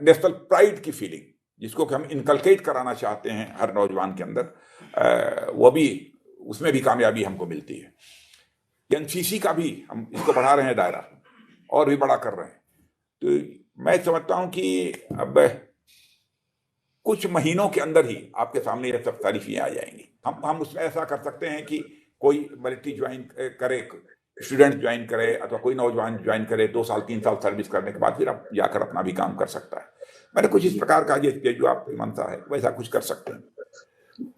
नेशनल प्राइड की फीलिंग जिसको कि हम इनकलकेट कराना चाहते हैं हर नौजवान के अंदर, वो भी, उसमें भी कामयाबी हमको मिलती है। एनसीसी का भी हम इसको बढ़ा रहे हैं दायरा, और भी बड़ा कर रहे हैं। तो मैं समझता हूं कि अब कुछ महीनों के अंदर ही आपके सामने ये सब सारी चीजें आ जाएंगी। हम उसमें ऐसा कर सकते हैं कि कोई मिलिट्री ज्वाइन करे, स्टूडेंट ज्वाइन करे, अथवा कोई नौजवान ज्वाइन करे, 2 साल 3 साल सर्विस करने के बाद फिर आप जाकर अपना भी काम कर सकता है। मैंने कुछ इस प्रकार का ये जो आपकी मनसा है वैसा कुछ कर सकते हैं।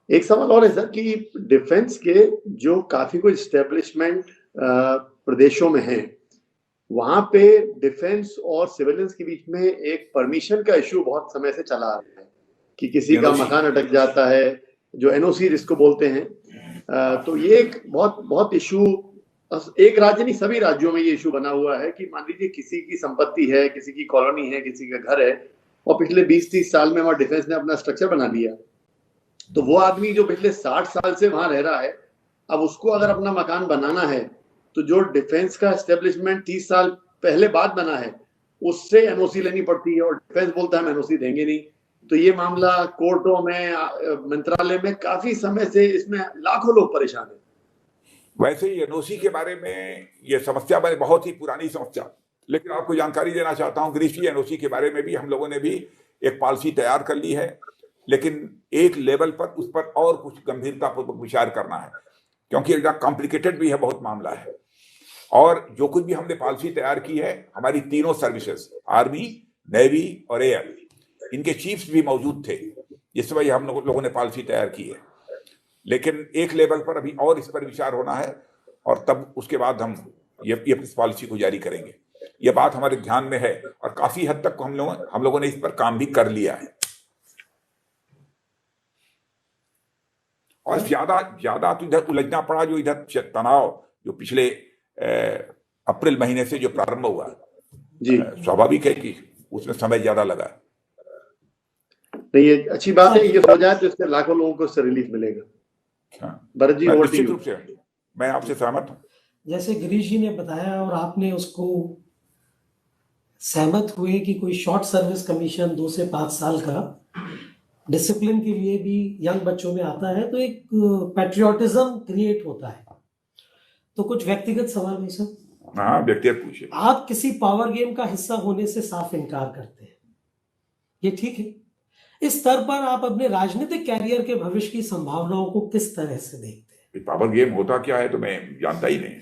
एक सवाल और है सर कि डिफेंस के जो काफी कुछ एस्टेब्लिशमेंट प्रदेशों में है, वहां पे डिफेंस और सिविलियंस के बीच में एक परमिशन का इश्यू बहुत समय से चला आ रहा है कि किसी का मकान अटक जाता है, जो एनओसी जिसको बोलते हैं। तो ये एक बहुत इशू, एक राज्य नहीं सभी राज्यों में ये इशू बना हुआ है कि मान लीजिए किसी की संपत्ति है, किसी की कॉलोनी है, किसी का घर है, और पिछले 20-30 साल में वहां डिफेंस ने अपना स्ट्रक्चर बना दिया, तो वो आदमी जो पिछले 60 साल से वहां रह रहा है, अब उसको अगर अपना मकान बनाना है तो जो डिफेंस का एस्टेब्लिशमेंट 30 साल पहले बाद बना है उससे एनओसी लेनी पड़ती है, और डिफेंस बोलता है हम एनओसी देंगे नहीं। तो ये मामला कोर्टों में, मंत्रालय में काफी समय से इसमें लाखों लोग परेशान हैं। वैसे ही एनओसी के बारे में ये समस्या बहुत ही पुरानी समस्या, लेकिन आपको जानकारी देना चाहता हूं, गृह एनओसी के बारे में भी हम लोगों ने भी एक पॉलिसी तैयार कर ली है, लेकिन एक लेवल पर उस पर और कुछ गंभीरतापूर्वक विचार करना है, क्योंकि एकदम कॉम्प्लिकेटेड भी है, बहुत मामला है। और जो कुछ भी हमने पॉलिसी तैयार की है, हमारी तीनों सर्विसेज, आर्मी, नेवी और एयर, इनके चीफ्स भी मौजूद थे जिस वजह हम लोगों ने पॉलिसी तैयार की है। लेकिन एक लेवल पर अभी और इस पर विचार होना है, और तब उसके बाद हम ये पॉलिसी को जारी करेंगे। ये बात हमारे ध्यान में है, और काफी हद तक हम लोगों ने इस पर काम भी कर लिया है। और ज्यादा तो इधर उलझना पड़ा, जो इधर तनाव जो पिछले अप्रैल महीने से जो प्रारंभ हुआ जी, स्वाभाविक है कि उसमें समय ज्यादा लगा। नहीं, ये अच्छी बात है, ये हो जाए तो इससे लाखों लोगों को इससे रिलीफ मिलेगा। भरत जी, निश्चित रूप से मैं आपसे सहमत हूं। जैसे गिरीश जी ने बताया और आपने उसको सहमत हुए कि कोई शॉर्ट सर्विस कमीशन 2 से 5 साल का डिसिप्लिन के लिए भी यंग बच्चों में आता है, तो एक पैट्रियोटिज्म क्रिएट होता है। तो कुछ व्यक्तिगत सवाल है सर। हाँ, व्यक्तिगत पूछिए। आप किसी पावर गेम का हिस्सा होने से साफ इनकार करते हैं, ये ठीक है? इस स्तर पर आप अपने राजनीतिक कैरियर के भविष्य की संभावनाओं को किस तरह से देखते हैं? पावर गेम होता क्या है तो मैं जानता ही नहीं।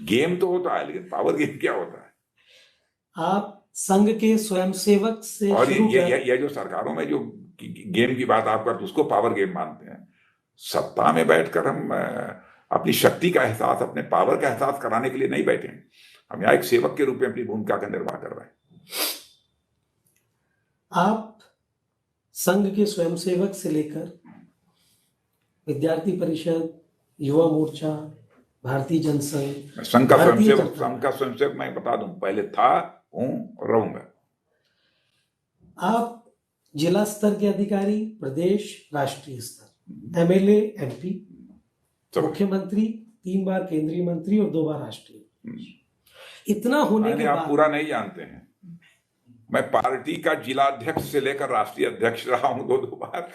गेम तो होता है, लेकिन पावर गेम क्या होता है? आप संघ के स्वयंसेवक से और ये जो सरकारों में जो गेम की बात आप करते उसको पावर गेम मानते हैं। सत्ता में बैठकर हम अपनी शक्ति का एहसास, अपने पावर का एहसास कराने के लिए नहीं बैठे हैं। हम यहाँ एक सेवक के रूप में अपनी भूमिका का निर्वाह कर रहे हैं। आप संघ के स्वयंसेवक से लेकर विद्यार्थी परिषद, युवा मोर्चा, भारतीय जनसंघ, संघ का स्वयंसेवक मैं बता दूं, पहले था, हूं और रहूंगा। आप जिला स्तर के अधिकारी, प्रदेश, राष्ट्रीय स्तर, एमएलए, एमपी, मुख्यमंत्री, 3 बार केंद्रीय मंत्री और 2 बार राष्ट्रीय। इतना होने के बाद आप पूरा नहीं जानते हैं, मैं पार्टी का जिला अध्यक्ष से लेकर राष्ट्रीय अध्यक्ष रहा हूं 2 बार।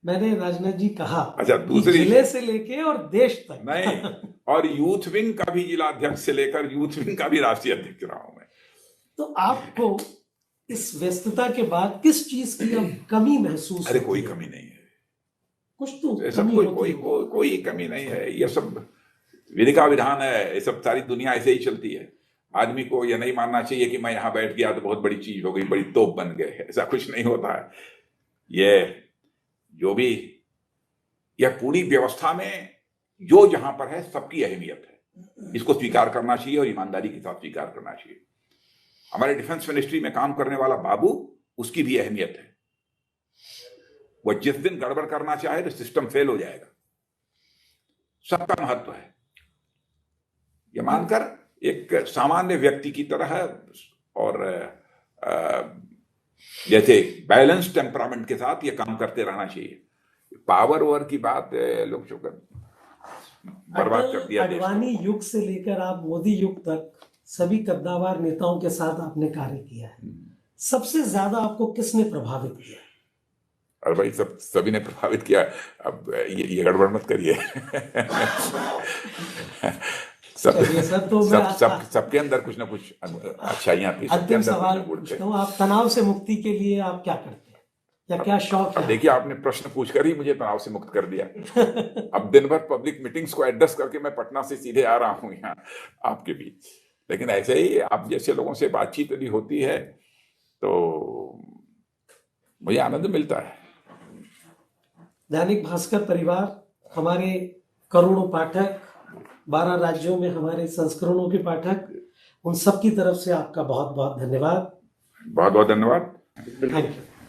मैंने राजनाथ जी कहा, अच्छा, दूसरी जिले से लेके और देश तक नहीं, और यूथ विंग का भी जिला अध्यक्ष से लेकर यूथ विंग का भी राष्ट्रीय अध्यक्ष रहा हूं मैं। तो आपको इस व्यस्तता के बाद किस चीज की कमी महसूस? अरे कोई कमी नहीं है, कुछ तो कोई कमी नहीं है। ये सब विधि का विधान है, ये सब सारी दुनिया ऐसे ही चलती है। आदमी को यह नहीं मानना चाहिए कि मैं यहाँ बैठ गया तो बहुत बड़ी चीज हो गई, बड़ी तोप बन गए, ऐसा कुछ नहीं होता है। ये जो भी यह पूरी व्यवस्था में जो जहां पर है सबकी अहमियत है, इसको स्वीकार करना चाहिए और ईमानदारी के साथ स्वीकार करना चाहिए। हमारे डिफेंस मिनिस्ट्री में काम करने वाला बाबू, उसकी भी अहमियत है। वह जिस दिन गड़बड़ करना चाहे तो सिस्टम फेल हो जाएगा। सबका महत्व है, यह मानकर एक सामान्य व्यक्ति की तरह और जैसे बैलेंस टेम्परामेंट के साथ ये काम करते रहना चाहिए। पावर ओवर की बात लोग बर्बाद कर दिया। अडवाणी युग से लेकर आप मोदी युग तक सभी कद्दावर नेताओं के साथ आपने कार्य किया है। सबसे ज्यादा आपको किसने प्रभावित किया? अरे भाई, सभी ने प्रभावित किया। अब ये गड़बड़ मत करिए। सबके अंदर कुछ ना कुछ अच्छाइयां थी। अंतिम सवाल पूछता हूँ, आप तनाव से मुक्ति के लिए आप क्या करते हैं या क्या शौक है? देखिए, आपने प्रश्न पूछकर ही मुझे तनाव से मुक्त कर दिया। अब दिन भर पब्लिक मीटिंग्स को एड्रेस करके मैं पटना से सीधे आ रहा हूँ यहाँ आपके बीच। लेकिन ऐसे ही आप जैसे लोगों से बातचीत यदि होती है तो मुझे आनंद मिलता है। दैनिक भास्कर परिवार, हमारे करोड़ों पाठक, 12 राज्यों में हमारे संस्करणों के पाठक, उन सब की तरफ से आपका बहुत बहुत धन्यवाद। बहुत बहुत धन्यवाद। Thank you.